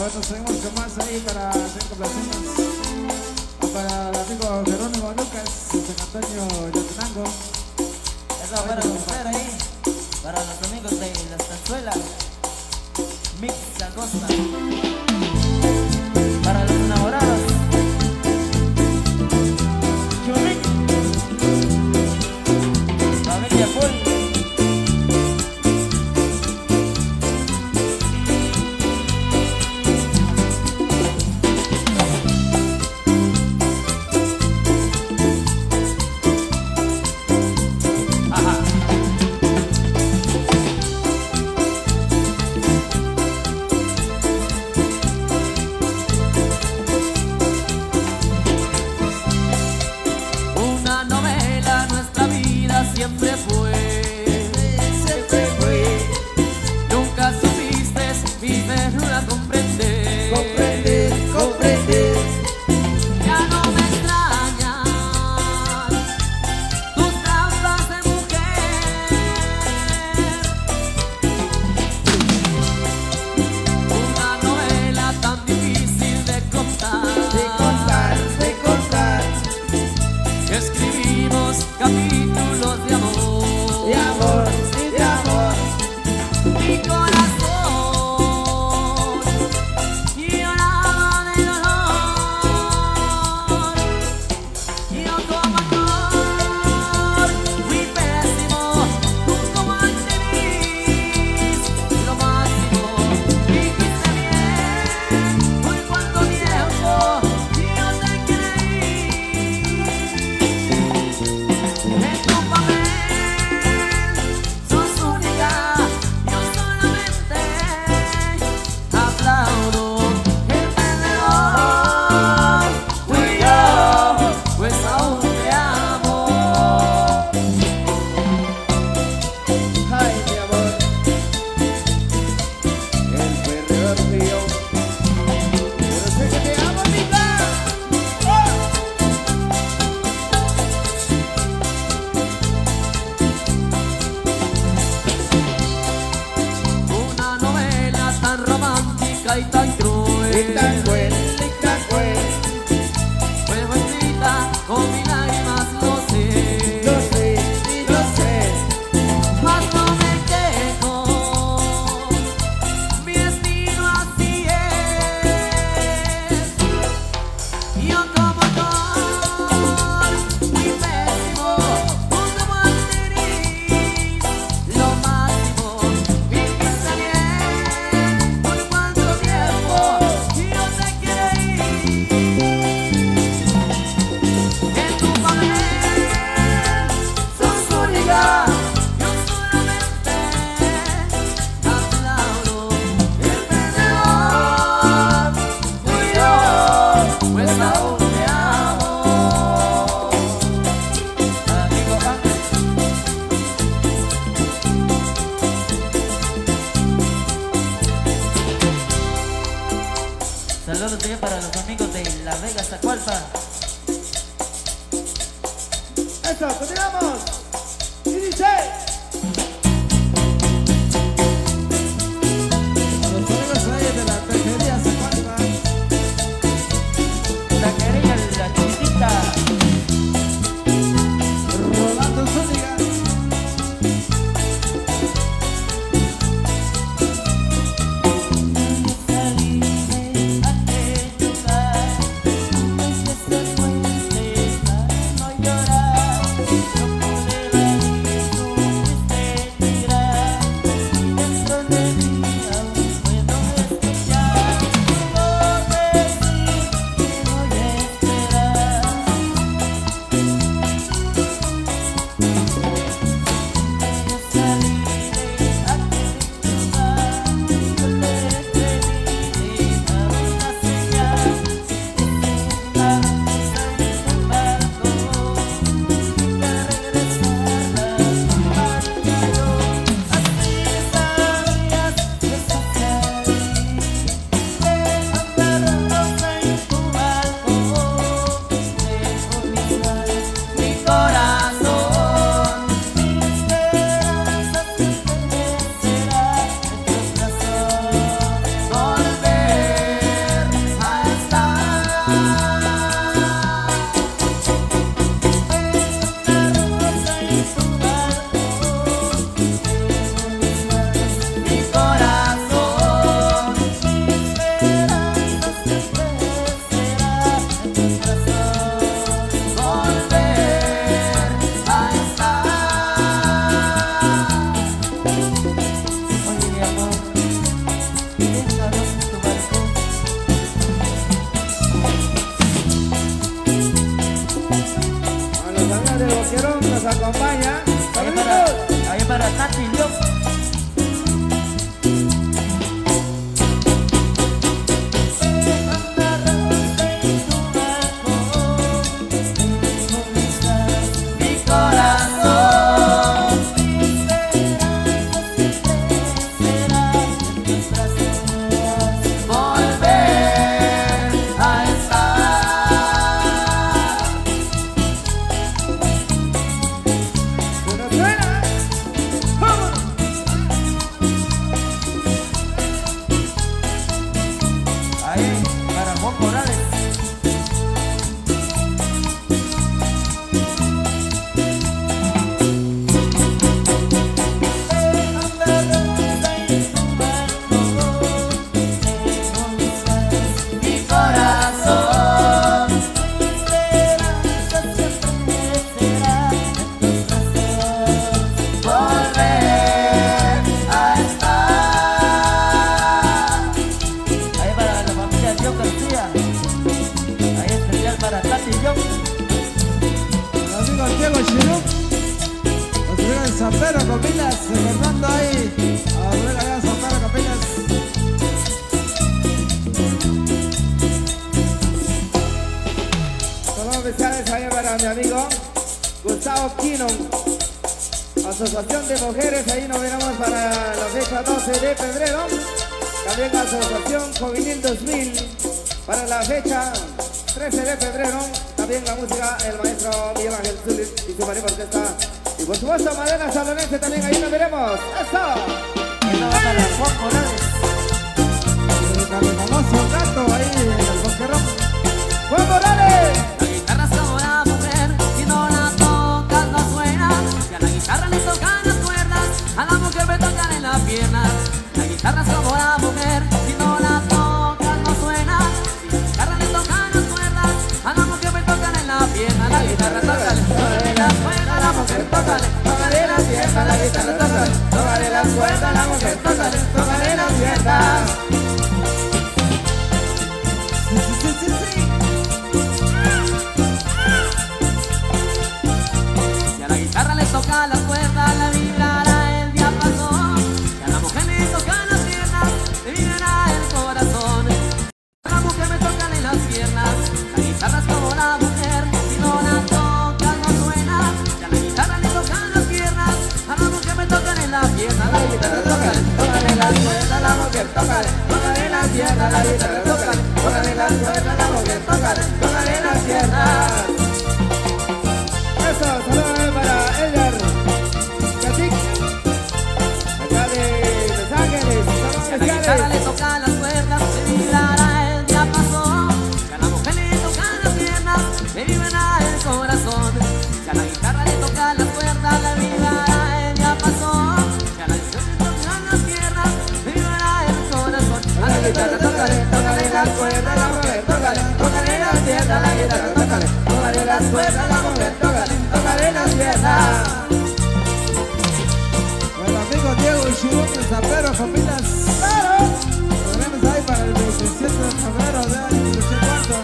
bueno, seguimos con más ahí para hacer complacencias. Para el amigo Jerónimo Lucas, San Antonio Yotenango. Eso para usted ahí, para los amigos de la Estanzuela, Mix Acosta, para los enamorados, Churric, familia Full. Siempre fue, nunca supiste mi ternura comprender, ya no me extrañan tus trampas de mujer, una novela tan difícil de contar, que escribimos capítulos de amor, mi corazón lloraba de dolor, yo como actor fui pésimo, tú como actriz lo máximo, dijiste bien, por cuánto tiempo yo te creí, en tu papel sos única, yo solamente aplaudo, el perdedor fui yo, pues aún te amo. Ay, mi amor, el perdedor mío, pero sé que te amo, amiga. Una novela tan romántica y tan cruel, fue escrita con mis lágrimas, lo sé, mas no me quejo, mi destino así es, yo como actor fui pésimo, tú como actriz lo máximo, viviste bien, por cuánto tiempo yo te creí, en tu papel sos única, yo solamente aplaudo, el perdedor fui yo, pues aún te amo. Amigo Ángel, saludos también para los amigos de La Vega, Zacualpa. Eso, continuamos. Y dice. A los amigos ahí de la taquería Zacualpa. Taquería La Chiquitita. Rolando Zúñiga. Salí de aquel lugar, desde ese puente para no llorar, no pude ver acompaña. Ahí para Tati León. San Pedro Copilas, recordando ahí a Aurora allá San Pedro Copilas. Saludos especiales ahí para mi amigo Gustavo Quino, Asociación de Mujeres, ahí nos veremos para la fecha 12 de febrero. También Asociación Juvenil 2000 para la fecha 13 de febrero. También la música, el maestro Miguel Ángel Zulis y su marido orquesta. Y por supuesto, Madera Salonense también, ahí nos veremos. ¡Eso! Esta va para Juan Morales. El famoso gato ahí en el bosquerón. ¡Juan Morales! La guitarra es como la mujer, si no la tocas no suena. Y a la guitarra le tocan las cuerdas, a la mujer me tocan en las piernas. La guitarra es como la mujer, si no la tocas no suena. Y a la guitarra le tocan las cuerdas, a la mujer me tocan en las piernas. La guitarra tócale, tócale las cuerdas, la mujer tócale, tócale las piernas. La guitarra tócale, tócale las cuerdas, la mujer tócale, tócale las piernas. Toca las cuerdas, la vibrará el diapasón. Y a la mujer le tocan las piernas, le vibrará el corazón. A la mujer me tocan en las piernas, la guitarra es como la mujer, si no la tocas no suena. Y a la guitarra le tocan las piernas, a la mujer me tocan en las piernas. La guitarra toca, tócale las cuerdas, la mujer tócale, tócale las piernas. La guitarra toca, tócale las cuerdas, la mujer tócale, tócale las piernas. Eso, saludos para Edgar Cacic, acá de Los Ángeles. Si a la guitarra le tocan las cuerdas, se vibrará el diapasón. Si a la mujer le tocan las piernas, se vibrará el corazón. Si a la guitarra le tocan las cuerdas, le vibrará el diapasón. Si a la guitarra le tocan las piernas, se vibrará el corazón. A la guitarra tócale, tócale las cuerdas, la mujer tócale, tócale las piernas. La guitarra tócale, tócale las cuerdas, la mujer tócale, tócale las piernas. Bueno, amigo Diego Chirut de San Pedro Copilas. ¡Claro! Nos vemos ahí para el 27 de febrero de año, no sé cuánto.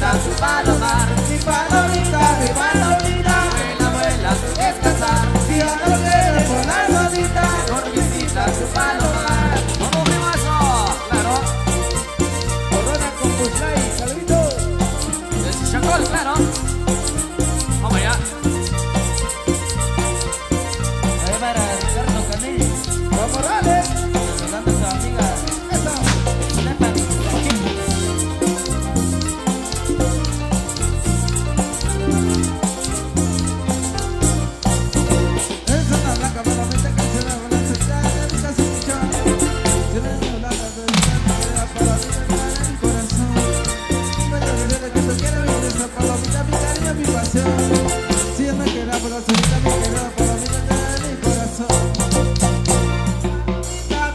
Su palomar, mi palomita, vuela, vuela, descansar. Si ya no quiere por la solita, Mejor visita su palomar. ¿Cómo primo eso? Claro, Corona con Buslay, saluditos. es Chacol, claro. Vamos allá. Ahí para Ricardo Canelli. Juan Morales. Saludando a su amiga. Eso. Es una blanca, malamente que se da con la sociedad, nunca se escuchó. canción. Si yo me quedara por la solita, me quedara por la mitad de mi corazón.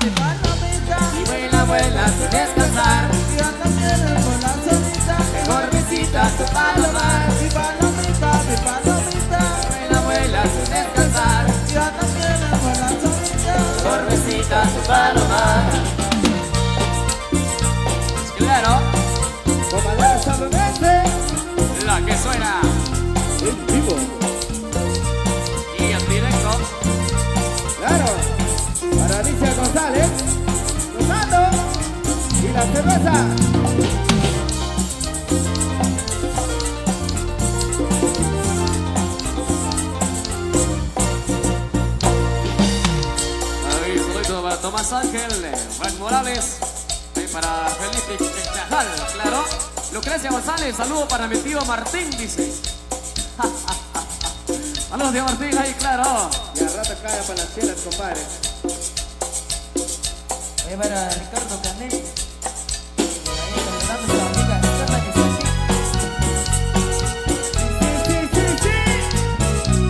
Mi palomita, Y vuela, vuela sin descansar. yo también con la solita. Mejor visita tu palomar. Mi palomita, mi palomita, Vuela, vuela sin descansar. yo también con la solita. Mejor visita tu palomar. Claro, Comandante Salonense, la que suena en vivo. y en directo. Claro, para Alicia González, gozando, y la cerveza. Ahí, saludito para Tomás Ángel, Juan Morales, y para Felipe Cajal, claro. Lucrecia González, saludo para mi tío Martín, dice. Saludos, tío Martín, ahí, claro. Y al rato cae para las chelas, compadre. Ahí para Ricardo Canel. Ahí saludando a su amiga Ricardo que está aquí. Sí, sí, sí, sí.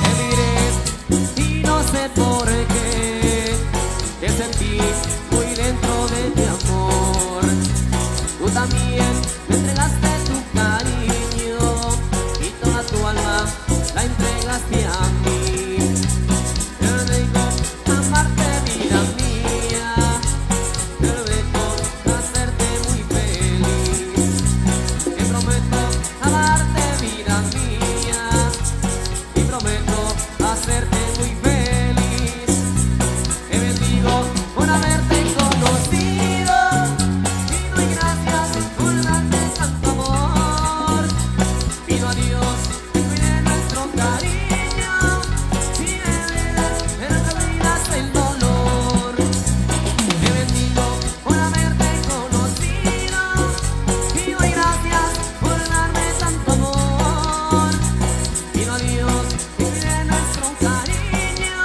Te miré y no sé por qué te sentí muy dentro de mi amor. Tú también me entregaste tu cariño y toda tu alma la entregaste a mí. Yo digo amarte, vida mía. Yo vengo a hacerte muy feliz. Te prometo amarte, vida mía. Y prometo hacerte muy feliz. Te bendigo por haberte conocido y doy gracias por darte tanto amor. Pido a Dios que cuide nuestro cariño y de veras me olvidas el dolor. Te bendigo por haberte conocido y doy gracias por darme tanto amor. Pido a Dios que cuide nuestro cariño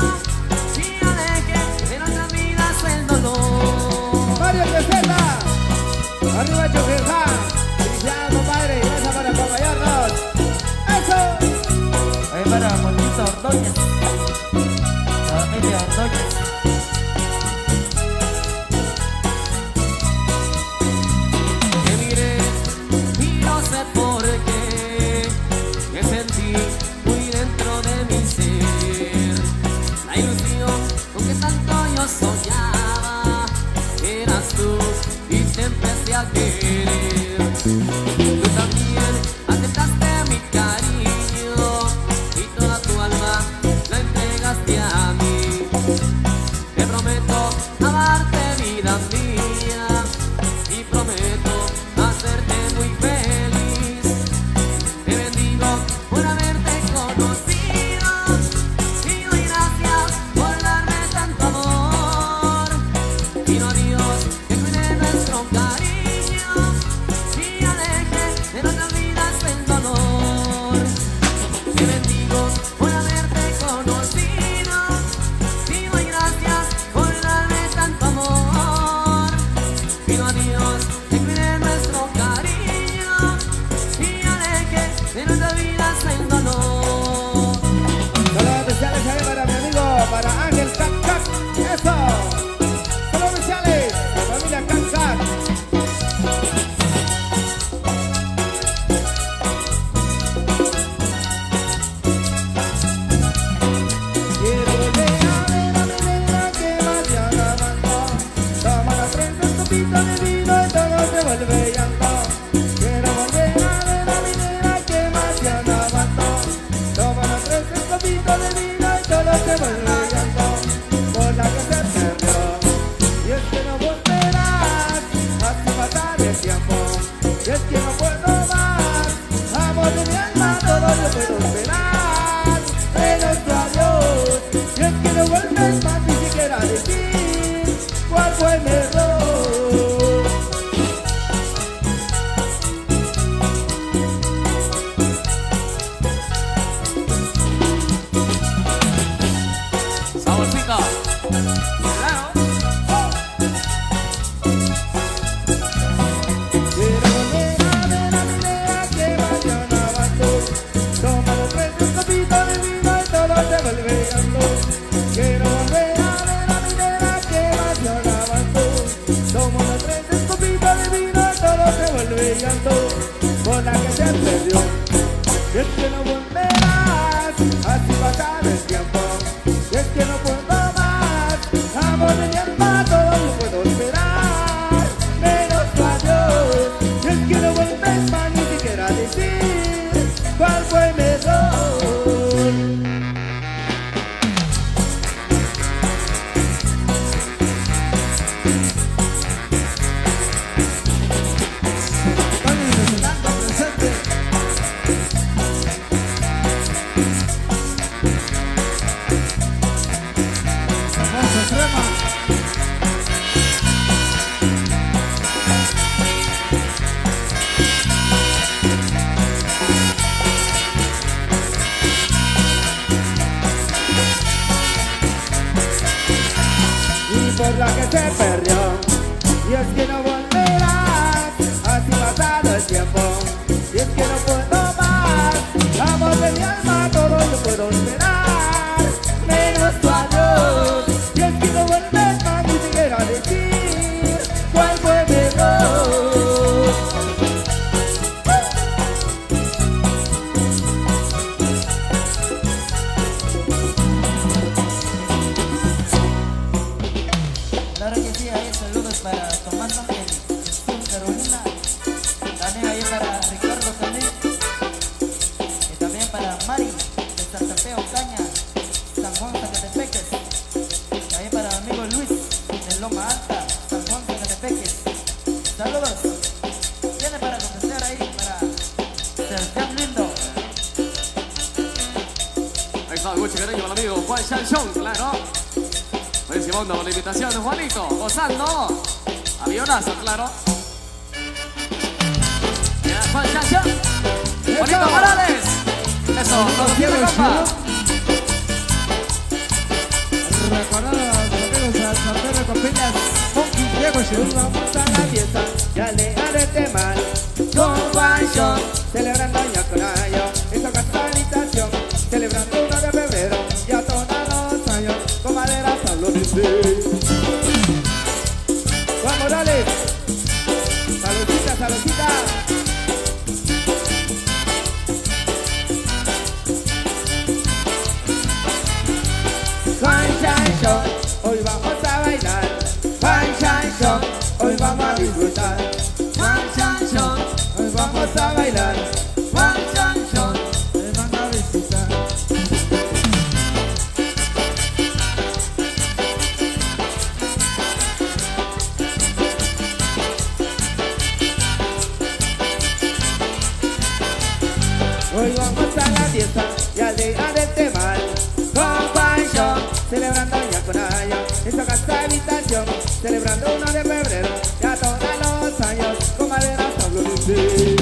y aleje de nuestras vidas el dolor. Mario Peseta, arriba Choqueja. Felicidades, compadre, gracias por acompañarnos. ¡Eso! Ahí para Juanito Ordóñez. La familia Ordóñez. Te miré y no sé por qué me sentí muy dentro de mi ser. La ilusión con que tanto yo soñaba eras tú y te empecé a querer. Tú también aceptaste mi cariño y toda tu alma la entregaste a mí. Te prometo amarte, vida mía, y prometo hacerte muy feliz. Te bendigo por haberte conocido y doy gracias por darme tanto amor. Pido a Dios que cuide nuestro cariño Claro. Quiero volver a ver a mi nena que mañana tú. Toma los tres un copito de vino y todo se vuelve llanto. Quiero volver a ver a mi nena que mañana tú. Toma los tres un copito de vino y todo se vuelve llanto. Por la que se perdió. Y es que no volverás, así pasar el tiempo. Y es que no puedo más, amor de mi alma, todo lo puedo esperar, menos tu adiós. Y es que no vuelves más ni siquiera decir cuál fue mi error. Por la que se perdió, y es que no volverás, así pasado el tiempo, y es que no puedo más, amor de mi alma, todo lo puedo esperar, menos tu adiós, y es que no vuelves más ni siquiera decir cuál fue mi error. Claro que sí, ahí saludos para Tomás Ángel, Sur Carolina, también ahí para Ricardo también, y también para Mari, de Santa Fe Ocaña, San Juan Zacatepeques, ahí para mi amigo Luis, de Loma Alta, San Juan Zacatepeques, saludos, tiene para contestar ahí, para Sergio Lindo. Ahí está, mucho cariño al amigo Juan Chanchón, claro. Buenísimo, la invitación de Juanito, gozando. Avionazo, claro. Mira, Juan Chanchón. Juanito Morales. Eso, nos tiene compa. Recordar a los amigos al Santero con Peñas, Monkey Diego Show. Vamos a la fiesta y alejar este mal con Juancho, celebrando año con año, esta casualización, celebrando 1 de febrero, ya todos los años, con madera Pablo dice. Juan Morales, saludcita, saludcita. Juan Chancho, hoy vamos a bailar. Juan Chancho, hoy vamos a disfrutar. Juan Chancho, hoy vamos a bailar. Juan Chancho, Me van a visitar. hoy vamos a la fiesta y al día del temal. Con Juancho, celebrando año con año, en su casa habitación, celebrando 1 de febrero, ya todos los años, con madera Pablo dice.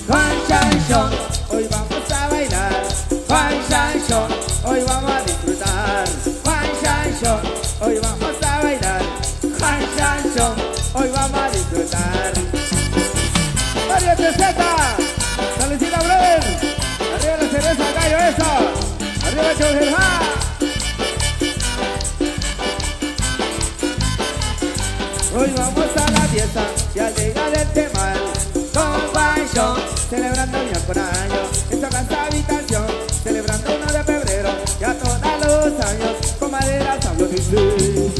Juan Chancho, hoy vamos a bailar. Juan Chancho, hoy vamos a disfrutar. Juan Chancho, hoy vamos a bailar. Juan Chancho, hoy vamos a disfrutar. Mario Treseta, saludcita, brother. Arriba la cereza, gallo, eso. Arriba Chaujerja. Hoy vamos a la fiesta y al llegar el temal, con Juancho, celebrando año con año, en su casa habitación, celebrando 1 de febrero, ya todos los años, con madera Pablo dice.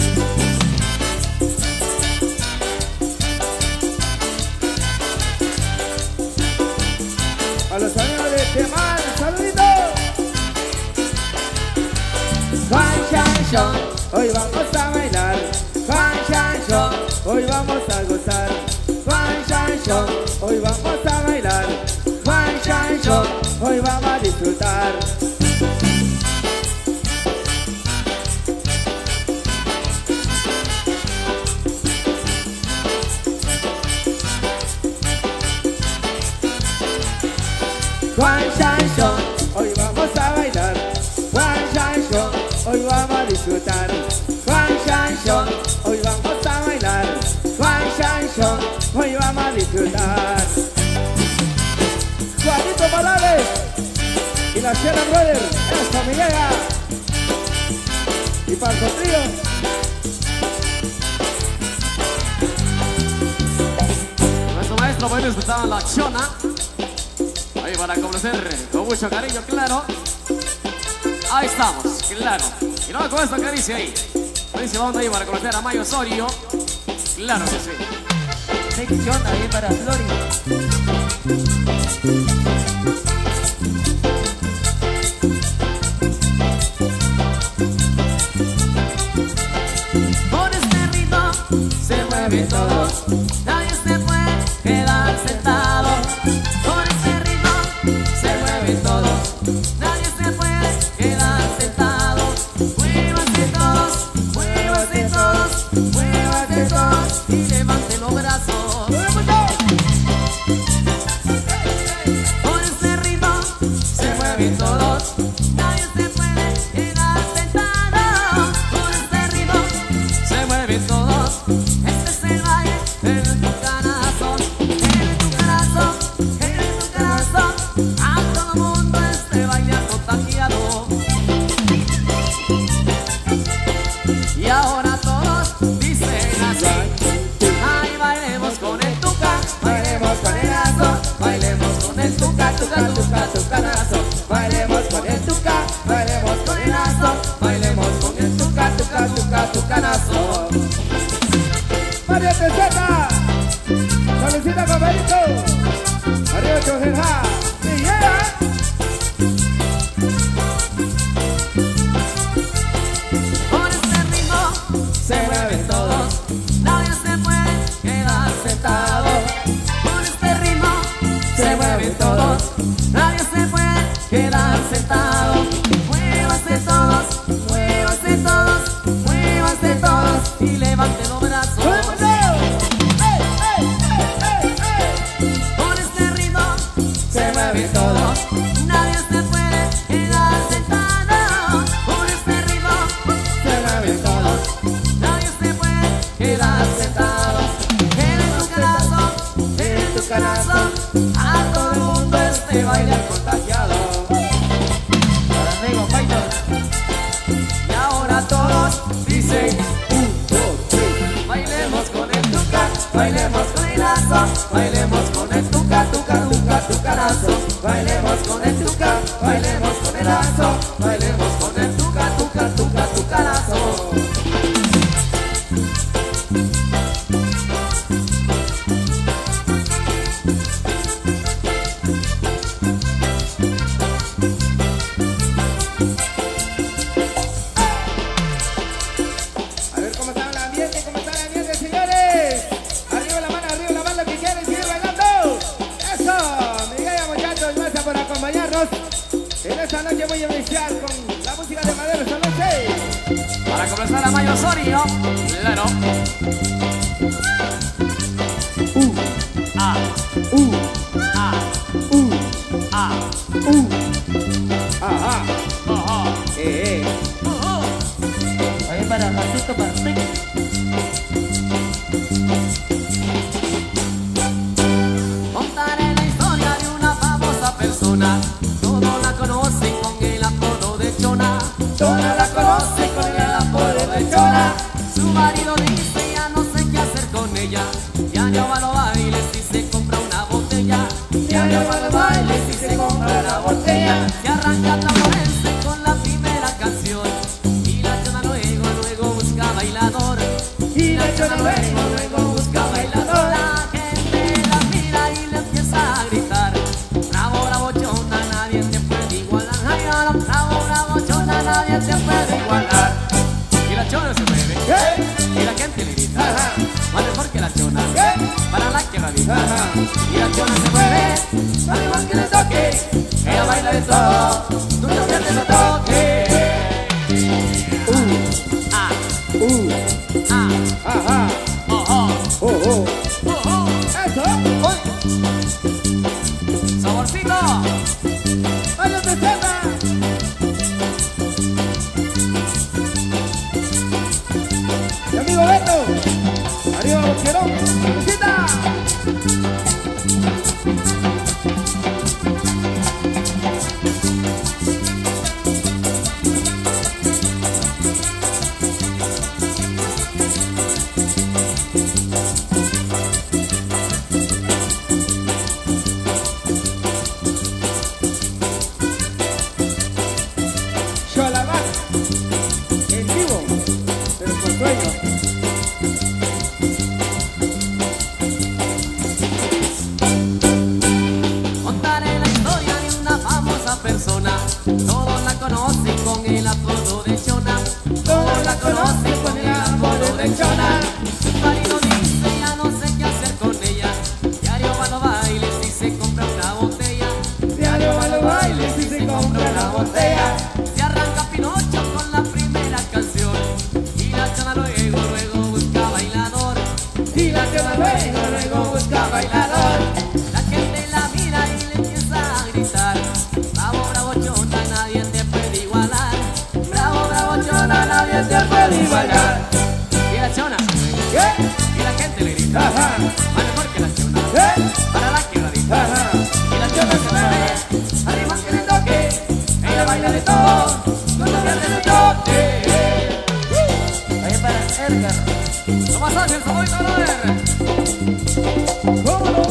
A los amigos de temal, saluditos. Juan Chancho, hoy vamos a bailar. Juan Chancho, hoy vamos a gozar. Juan Chancho, hoy vamos a bailar. Juan Chancho, hoy vamos a disfrutar. Juan Chancho, hoy vamos a bailar. Juan Chancho, hoy vamos a disfrutar. Juan Chancho, hoy vamos a bailar. Juan Chancho, hoy vamos a disfrutar. Juanito Morales y la Sierra Brother, eso me llega. Y para el trío. Nuestro maestro hoy disfrutaba la chona. Ahí para complacer con mucho cariño, claro. Ahí estamos, claro. Y luego con esto que dice ahí. Dice, vamos ahí para conocer a Mayo Osorio. Claro que sí. Sección ahí para Flori. Con este ritmo se mueven todos. Nadie se puede quedar sentado. Con este ritmo se mueven todos. Nadie se puede quedar sentado. Muévanse todos, muévanse todos, muévanse todos y levanten los brazos. Con este ritmo se mueven todos. Nadie se puede quedar sentado. Con este ritmo se mueven todos. Este es el baile en tu corazón, en tu corazón, en tu corazón. A todo mundo este baile ha contagiado. Y ahora todos dicen así. Ay, bailemos con el tuca, bailemos con el lazo, bailemos con el tuca, tuca, tuca, tucanazo. Bailemos con el tuca, bailemos con el lazo, bailemos con el tuca, tuca, tuca, tucanazo. Mario Teseta, solicita compañito, Mario Chojeja, y llega. Con este ritmo se mueven todos. Nadie se puede quedar sentado. Con este ritmo se mueven todos. Nadie se puede quedar sentado. Muévanse todos, muévanse todos, muévanse todos y levanten los brazos. Con este ritmo se mueven todos. Nadie se puede quedar sentado. Con este ritmo se mueven todos. Nadie se puede quedar sentado. En tu corazón, en tu corazón. A todo el mundo este baile ha contagiado. Para amigo Paito. Y ahora todos dicen: bailemos con el tuca, bailemos con el lazo, bailemos con el tuca, tuca, tuca, tucanazo. Bailemos con el tuca, bailemos con el lazo, bailemos con el tuca, tuca, tuca, tucanazo. A ver cómo está el ambiente, señores. Arriba la mano que quieren seguir bailando. Eso, Miguel, muchachos, gracias por acompañarnos en esta noche muy especial con la música de Madero esta noche. Para comenzar a Mayo Osorio, claro. Ah, ah, ah, Ajá, oh, oh. Ahí para Marcito Martín. Contaré la historia de una famosa persona. Todos la conocen con el apodo de Chona. todas la conocen con el apodo de Chona. Su marido dice ya no sé qué hacer con ella. Ya no va a los bailes y se compra una botella. Ya no va a los bailes y se compra la botella. Se arranca la morense con la primera canción. Y la Chona luego busca bailador. Y la Chona luego busca bailador. La gente la mira y le empieza a gritar: bravo, bravo, Chona, nadie te puede igualar. Ay, bravo, bravo, Chona, nadie te puede igualar. Y la Chona se mueve ¿Qué? y la gente le grita: Ajá. más mejor que la Chona, ¿Qué? para la que radica. Ajá. Y la Chona se mueve, no hay más que le toque. Ella baila de todo, nunca pierde el toque. Ah, ah, Ajá, oh, oh, oh, oh. oh, oh. Eso. Saborcito. luego busca bailador. La gente la mira y le empieza a gritar: bravo, bravo, chona, nadie te puede igualar. Bravo, bravo, chona, nadie te puede igualar. Y la chona se mueve, ¿Qué? y la gente le grita: Ajá. más mejor que la chona, ¿Eh? para la quebradita. Ajá. Y la chona se mueve, arriba que le toque, ella baila de todo, no se pierde su toque. Ahí para Edgar. Lo más fácil, favorito, brother. ¿Cómo no?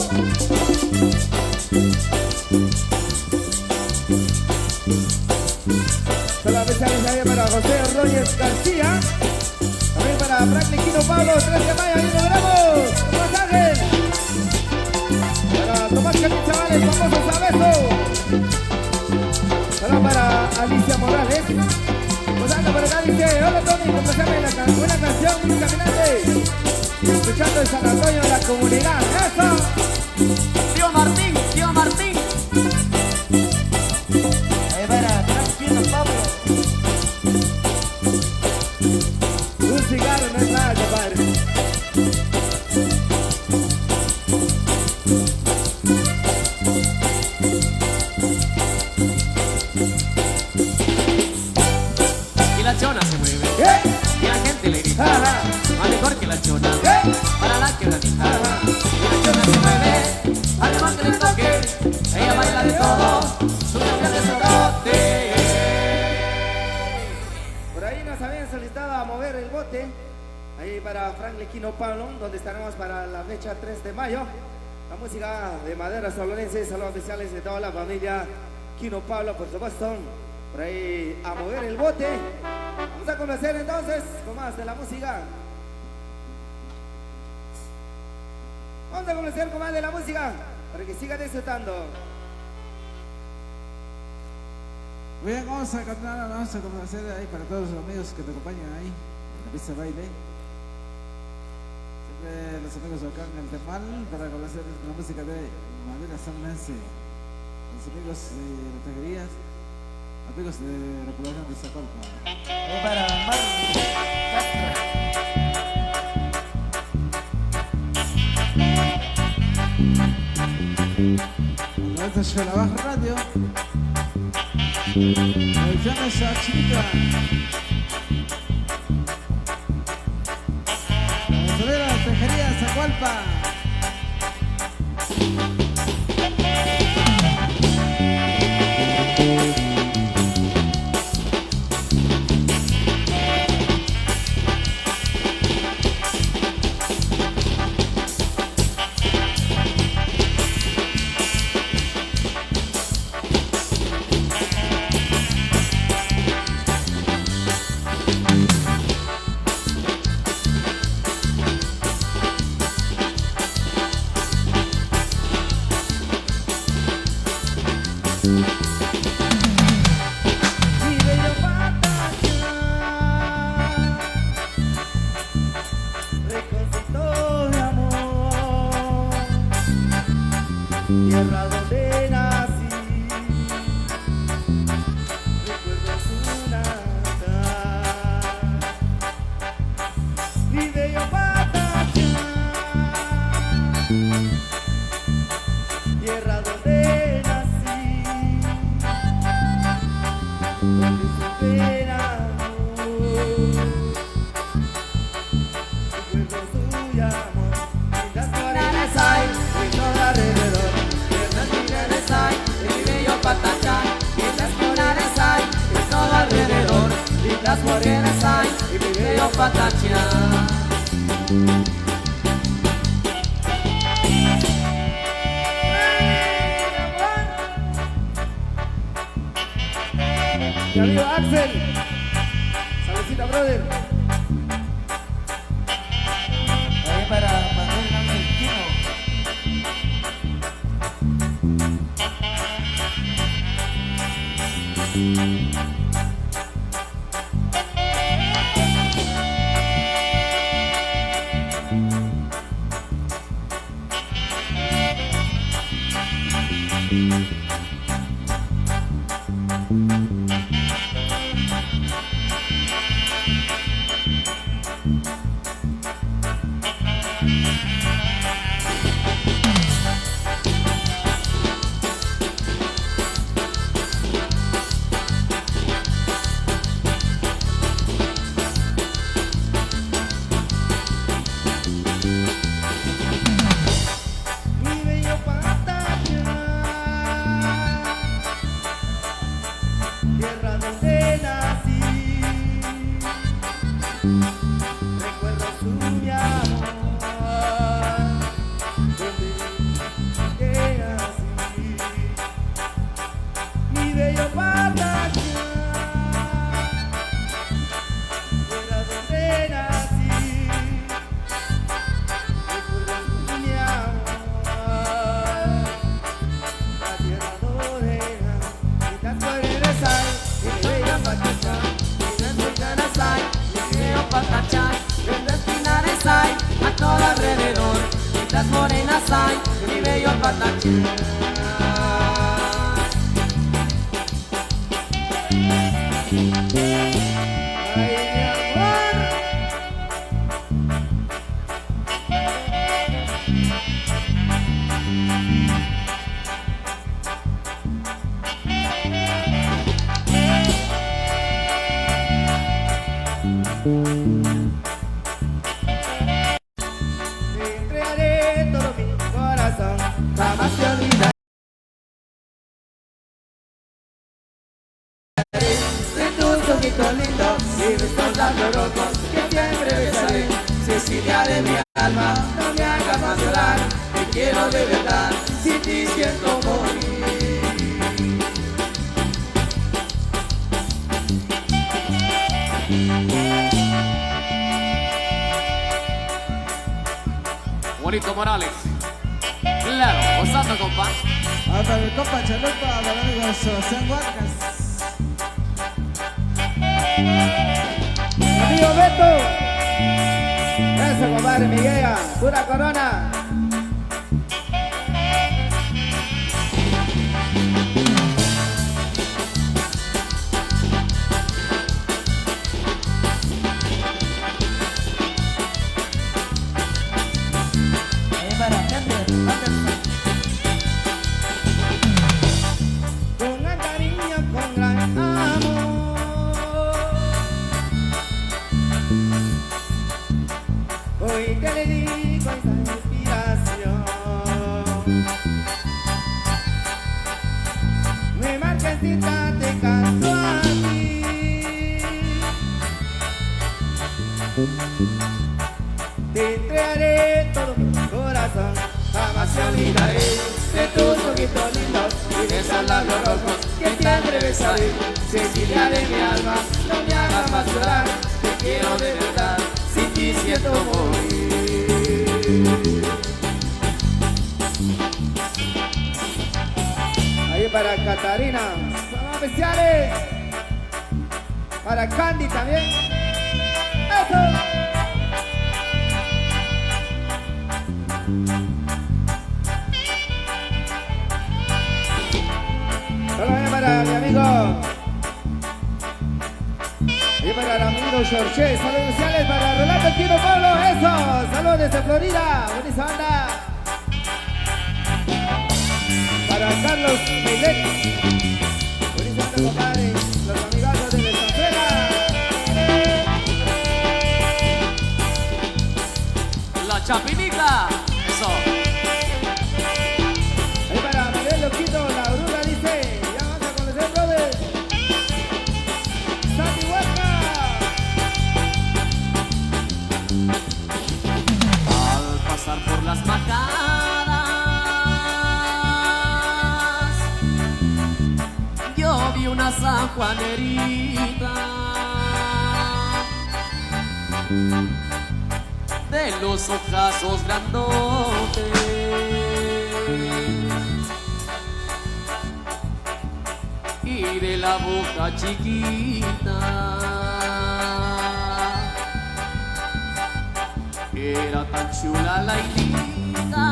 Solamente ahí para José Rogers García. También para Franklin Quino Pablo, 3 de mayo, ahí nos veremos. Tomás Ángel. Para Tomás Camil Chavales, famoso Sabeso. Saludos para Alicia Morales. Posando por acá dice: hola Tony, complaceme una canción, un caminante. Escuchando el San Antonio de la comunidad. ¡Eso! Tío Martín, tío Martín. Ahí para Tranquilo Pablo. Un cigarro no es nada, compadre. Y la chona se mueve, ¿Qué? y la gente le grita: Ajá. más mejor que la chona, ¿Qué? para la quebradita. Ajá. Y la chona se mueve, arriba que le toque, ella baila de todo, su novia de sotote. Por ahí nos habían solicitado a mover el bote. Ahí para Franklin Quino Pablo, donde estaremos para la fecha 3 de mayo. La música de Madera Solense, saludos oficiales de toda la familia Quino Pablo, por supuesto. Por ahí a mover el bote. Vamos a comenzar entonces con más de la música. Vamos a comenzar con más de la música para que sigan disfrutando. Bien, vamos a cantar, vamos a complacer ahí para todos los amigos que te acompañan ahí en la pista de baile. Siempre los amigos acá en el Temal para complacer la música de Madera Solense. Los amigos de las tejerías, amigos de la población de Zacolpa. Ahí para Marlon Castro. Esta es la Baja Radio. Producciones a Chiquita. Las tejerías Zacualpa. Tierra donde nací, recuerdo su natal. Mi bello Patachán, tierra donde nací, donde supe amor, recuerdo su amor. Lindas morenas hay en todo alrededor. Patachán, lindas morenas hay en todo alrededor, lindas morenas hay en mi bello Patachán. Mi amigo Axel, saludcita, brother. Ahí para Manuel Ángel Quino. muchas morenas hay en mi bello Pataquín. Te entregaré todo mi corazón, jamás te olvidaré de tus ojitos lindos y de estos labios rojos que siempre besaré. Cecilia de mi alma, no me hagas más llorar, te quiero de verdad, sin ti siento morir. Juanito Morales. Claro, gozando, compa. Para el compa Chalupa, para el amigo Sebastián Huarcas. Amigo Beto, eso compadre Miguel, pura corona. Ahí para Anderson. Con gran cariño, con gran amor, hoy te le digo esta inspiración. Mi marquesita te canto a ti, te entregaré todo mi corazón, jamás te olvidaré de tus ojitos lindos y de esos labios rojos que siempre besaré. Cecilia de mi alma, no me hagas más llorar, te quiero de verdad, sin ti siento morir. Ahí para Catarina, saludos especiales. Para Candy también. ¡Eso! Saludos para mi amigo. Y para el amigo Jorge. Saludos especiales para Rolando Quino Pablo. Eso. Saludos desde Florida. Buenísima banda. Para Carlos Milet. Buenísima banda, compadre. Los amigazos de la extranjera. La Chapinita. Eso. Ahí para Miguel Loquito, la oruga dice, ya vas a conocer, brother. Sandy Huasca. Al pasar por las macadas, yo vi una sanjuanerita de los ojazos grandotes y de la boca chiquita. Era tan chula la Hilita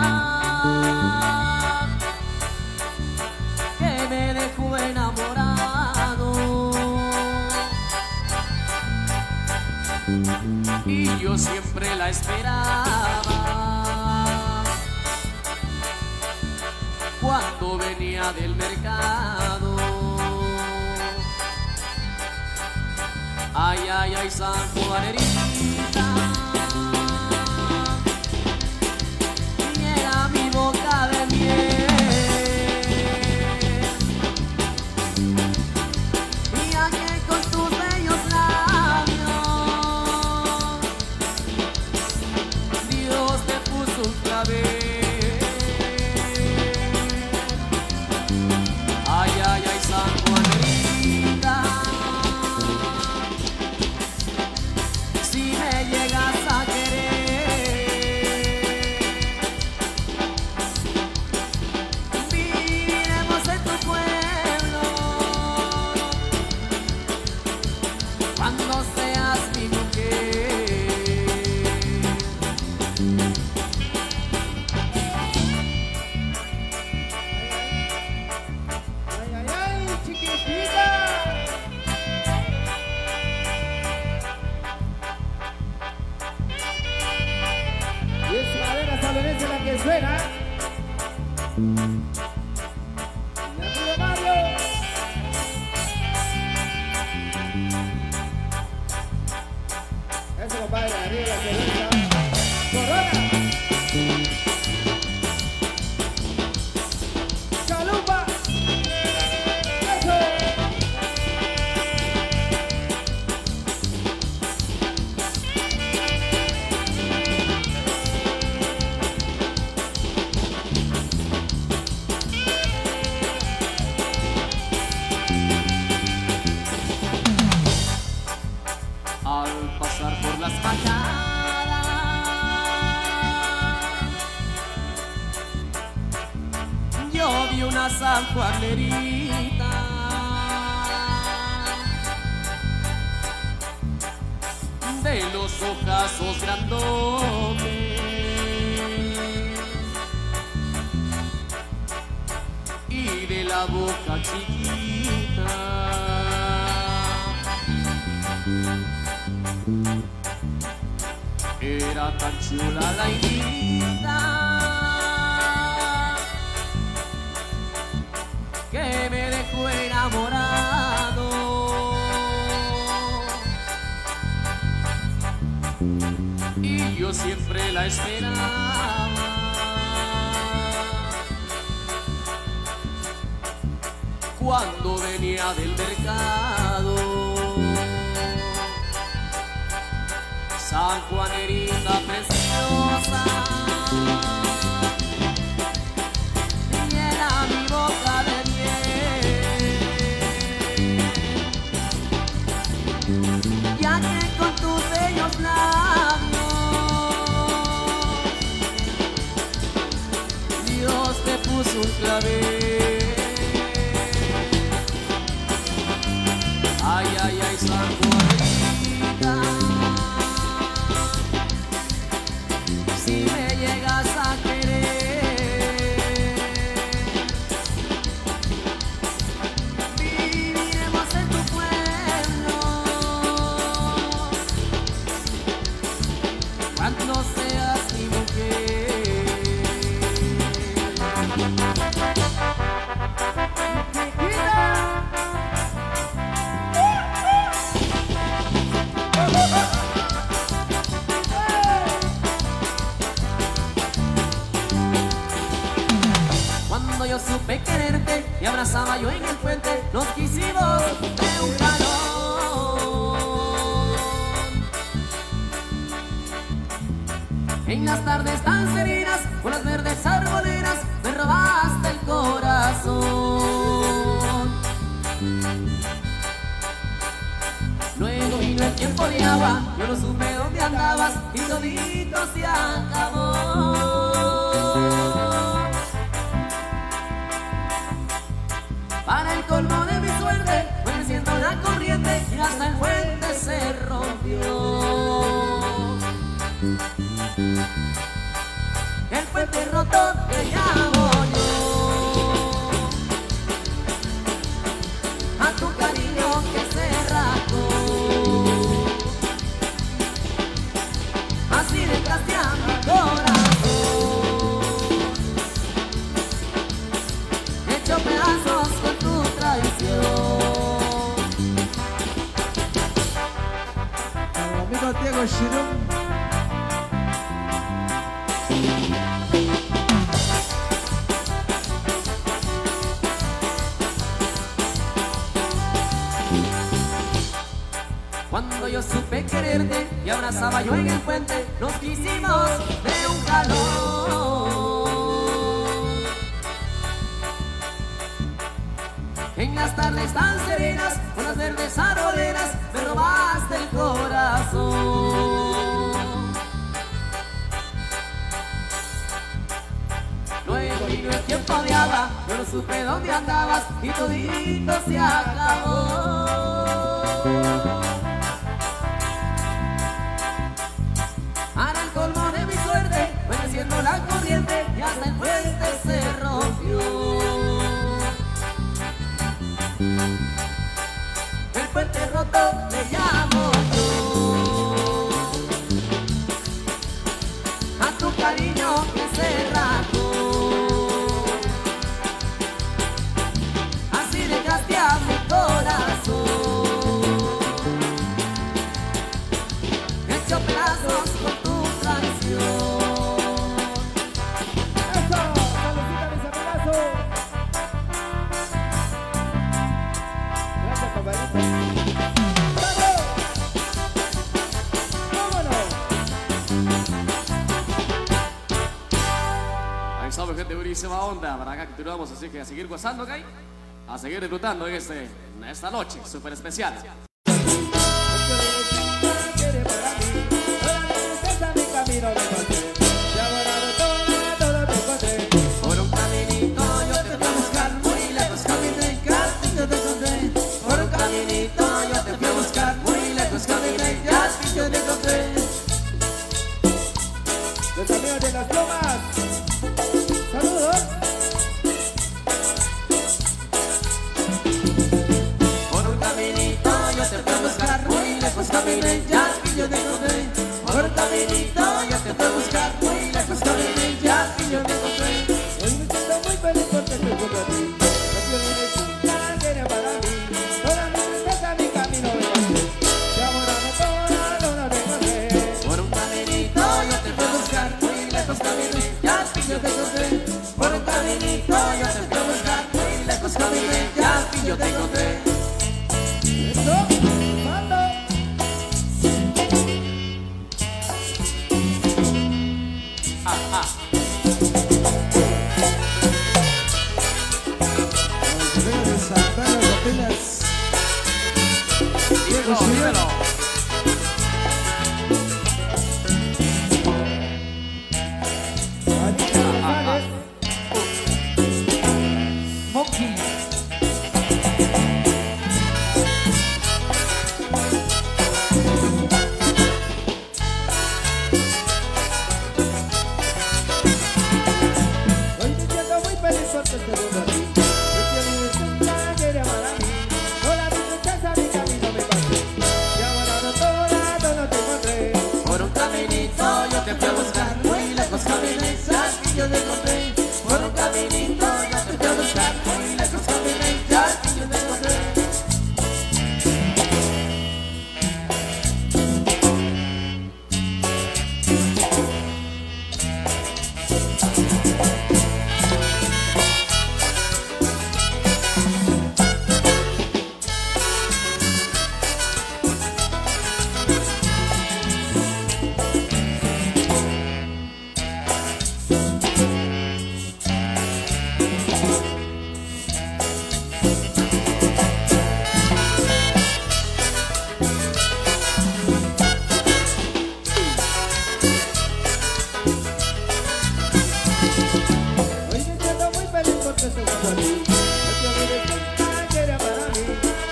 que me dejó enamorado, y yo siempre la esperaba cuando venía del mercado. Ay, ay, ay, sanjuanerita, y era mi boca de miel, y aquel con tus bellos labios, Dios te puso un clavel. Ay, ay, ay, sanjuanerita, si me llegas a querer, suena. Mi amigo Mario. Ese compadre arriba la cerveza. Corona. Chalupa. Eso. Al pasar por las fachadas, yo vi una sanjuanerita de los ojazos grandotes y de la boca chiquita. Era tan chula la hijita que me dejó enamorado, y yo siempre la esperaba. Cuando venía del mercado, sanjuanerita preciosa, llena mi boca de miel, ya que con tus bellos labios Dios te puso un clavel. Ay, ay, ay, sanjuanerita, si me llegas a querer, viviremos en tu pueblo cuando seas mi mujer. Cuando yo supe quererte y abrazaba yo en el puente, nos quisimos de un jalón. En las tardes tan serenas, con las verdes arboledas, me robaste el corazón. Luego vino el tiempo de agua, yo no supe dónde andabas y todito se acabó. Para el colmo de mi suerte, fue creciendo la corriente y hasta el puente se rompió. El puente roto te llamo yo, a tu cariño que se rasgó. Así dejaste a mi corazón, hecho pedazos con tu traición. El amigo Diego Shirum. Cuando yo supe quererte y abrazaba yo en el puente, nos quisimos de un jalón. En las tardes tan serenas, con las verdes arboledas, me robaste el corazón. Luego vino el tiempo de agua, yo no supe dónde andabas y todito se acabó. Para el colmo de mi suerte, fue creciendo la corriente y hasta el puente se rompió. El puente roto le llamo yo, a tu cariño que se rasgó. Ahí sabe, gente, buenísima onda. Para acá continuamos, así que a seguir gozando, ¿ok? A seguir disfrutando en esta noche súper especial. Por un caminito yo te fui a buscar, muy lejos caminé, y al fin yo te encontré. Por un caminito yo te fui a buscar, muy lejos caminé, y al fin yo te encontré. Los amigos de las lomas, saludos. Por un caminito yo te fui a buscar, muy lejos caminé, y al fin yo te encontré. Por un caminito yo te fui a buscar, muy lejos caminé, y al fin yo te encontré. Hoy me siento muy feliz porque estoy junto a ti. La piel de chica que eres para mí. Toda mi tristeza, mi camino me pasé. Y ahora no todo, no te encontré. Por un caminito yo te fui a buscar, muy lejos caminé, y al fin yo te encontré. Por un caminito yo te fui a buscar, muy lejos caminé, y al fin yo te encontré. Eso, mando. Los amigos de San Pedro Copiles. Dímelo, dímelo. Alicia González. Monkey. Hoy me siento muy feliz porque estoy junto a ti. La piel de chica que eres para mí. Toda mi tristeza, mi camino me pasé. Y ahora no todo, no te encontré. Por un caminito yo te fui a buscar, muy lejos caminé, y al fin yo te encontré. Por un caminito yo te fui a buscar, muy lejos caminé, y al fin yo te encontré. Hoy me siento muy feliz porque estoy junto a ti. La piel de chica que eres para mí.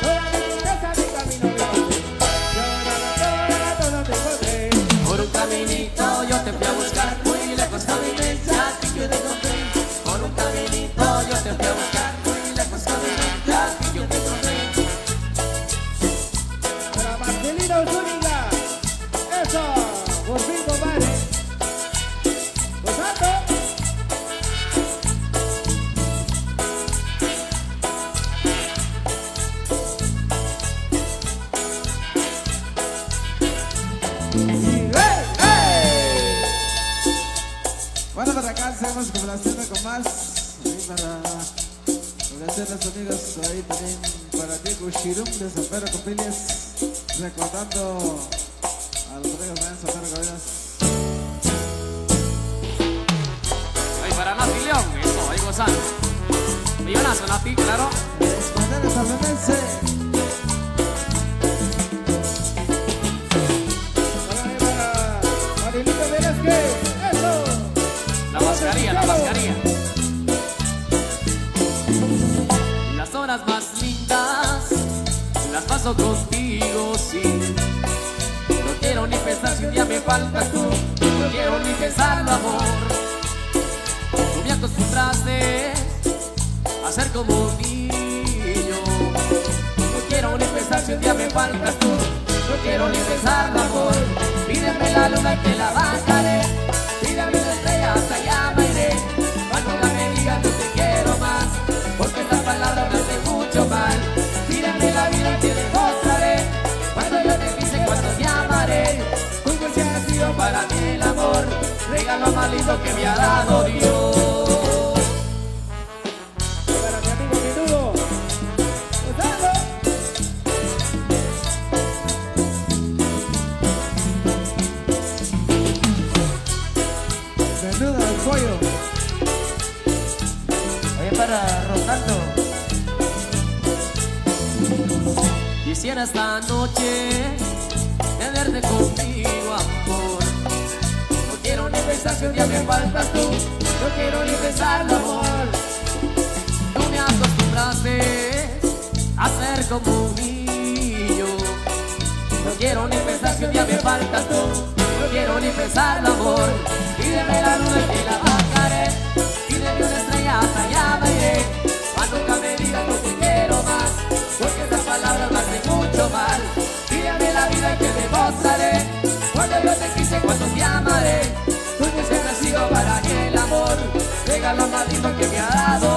Toda mi tristeza, mi camino me pasé. Y ahora no te encontré. Por un caminito yo te fui a buscar, muy lejos caminé, y al fin yo te encontré. Por un caminito yo te fui a buscar, muy lejos caminé, y al fin yo te encontré. Para Marcelino Zúñiga. Eso, por fin, compadre. Gozando. Y ¡hey, hey! Bueno, para acá seguimos complaciendo con más. Ahí para complacer a los amigos ahí también para Diego Shirum de San Pedro Copiles. Recordando a los amigos de San Pedro Copiles. Ahí para Nati León, eso, ahí gozando. Millonazo, Nati, claro. Escuadrón Salonense. Para Marilita Velázquez. Eso. La mascarilla, la mascarilla. Las horas más lindas las paso contigo, sí. No quiero ni pensar si un día me faltas tú. No quiero ni pensarlo, amor. Tú me acostumbraste a ser como un niño. No quiero ni pensar si un día me faltas tú. No quiero ni pensarlo, amor. Pídeme la luna y te la bajaré. Pídeme la estrella, hasta allá me iré. Cuando la me digas no te quiero más, porque esta palabra me hace mucho mal. Pídeme la vida y te demostraré. Cuando yo te quise, cuando te amaré. Tu dulce ha sido para mí el amor, regalo más lindo que me ha dado Dios. Para mi amigo Menudo. Gozando. Menudo al pollo. cantando. Quisiera esta noche tenerte conmigo, amor. No quiero ni pensar que un día me faltas tú. No quiero ni pensarlo, amor. Tú me acostumbraste a ser como un niño. No quiero ni pensar que un día me faltas tú. No quiero ni pensarlo, amor. Pídeme la luna y te la bajaré. Pídeme una estrella hasta allá me iré. Mas nunca me digas no te quiero más, porque esas palabras me hacen mucho mal. Pídeme la vida y te demostraré cuando yo te quise, cuando te amaré. Porque siempre ha sido para mí el amor, regalo más lindo que me ha dado